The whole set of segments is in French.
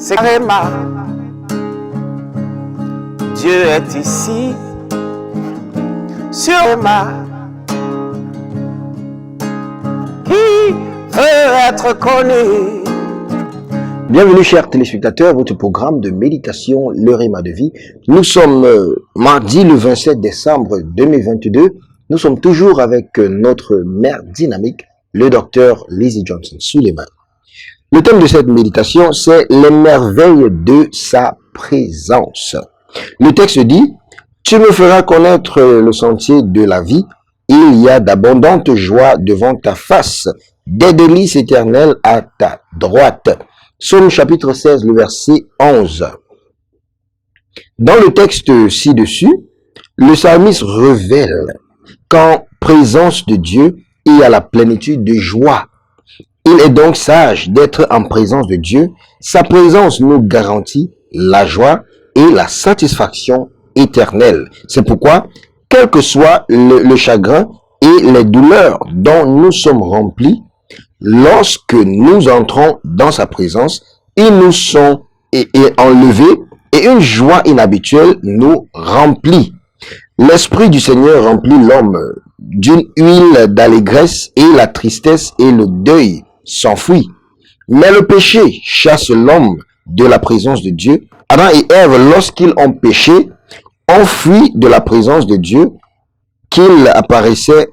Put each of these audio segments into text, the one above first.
c'est Réma. Dieu est ici, sur Réma. Qui veut être connu? Bienvenue chers téléspectateurs, votre programme de méditation, le Réma de vie. Nous sommes mardi le 27 décembre 2022. Nous sommes toujours avec notre mère dynamique, le docteur Lizzie Johnson Suleiman. Le thème de cette méditation, c'est les merveilles de sa présence. Le texte dit, tu me feras connaître le sentier de la vie. Il y a d'abondantes joies devant ta face, des délices éternelles à ta droite. Psaume chapitre 16, le verset 11. Dans le texte ci-dessus, le psalmiste révèle qu'en présence de Dieu, il y a la plénitude de joie. Il est donc sage d'être en présence de Dieu. Sa présence nous garantit la joie et la satisfaction éternelle. C'est pourquoi, quel que soit le chagrin et les douleurs dont nous sommes remplis, lorsque nous entrons dans sa présence, ils nous sont enlevés et une joie inhabituelle nous remplit. L'Esprit du Seigneur remplit l'homme d'une huile d'allégresse et la tristesse et le deuil s'enfuient. Mais le péché chasse l'homme de la présence de Dieu. Adam et Ève, lorsqu'ils ont péché, ont fui de la présence de Dieu qu'ils apparaissaient,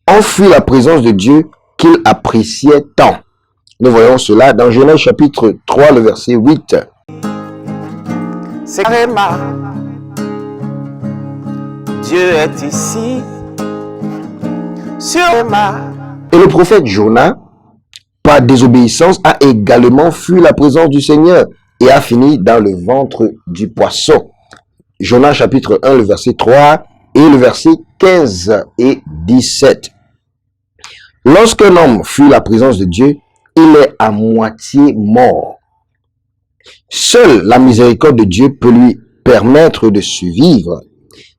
ont fui la présence de Dieu qu'ils appréciaient tant. Nous voyons cela dans Genèse chapitre 3, le verset 8. C'est Réma. Dieu est ici, sur Réma. Et le prophète Jonas, par désobéissance, a également fui la présence du Seigneur et a fini dans le ventre du poisson. Jonas chapitre 1, le verset 3 et le verset 15 et 17. Lorsqu'un homme fuit la présence de Dieu, il est à moitié mort. Seule la miséricorde de Dieu peut lui permettre de survivre.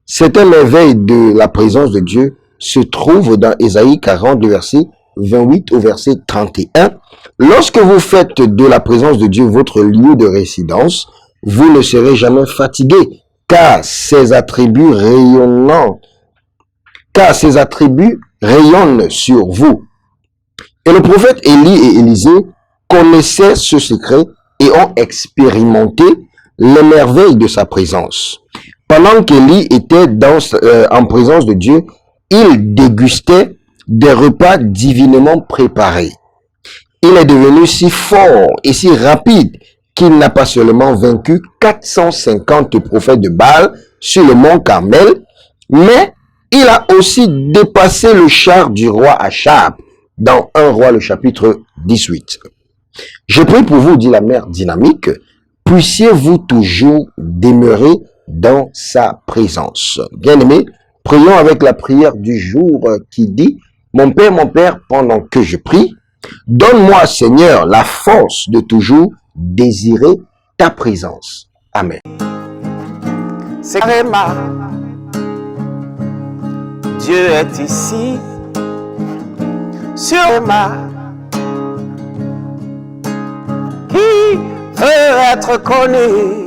Cette merveille de la présence de Dieu se trouve dans Ésaïe 40, le verset 28 au verset 31. Lorsque vous faites de la présence de Dieu votre lieu de résidence, vous ne serez jamais fatigué, car ses attributs rayonnent sur vous. Et le prophète Élie et Élisée connaissaient ce secret et ont expérimenté les merveilles de sa présence. Pendant qu'Élie était en présence de Dieu, il dégustait des repas divinement préparés. Il est devenu si fort et si rapide qu'il n'a pas seulement vaincu 450 prophètes de Baal sur le mont Carmel, mais il a aussi dépassé le char du roi Achab dans 1 Roi le chapitre 18. Je prie pour vous, dit la mère dynamique, puissiez-vous toujours demeurer dans sa présence. Bien-aimés, prions avec la prière du jour qui dit, mon Père, pendant que je prie, donne-moi, Seigneur, la force de toujours désirer ta présence. Amen. C'est Réma. Dieu est ici, sur Réma. Qui veut être connu?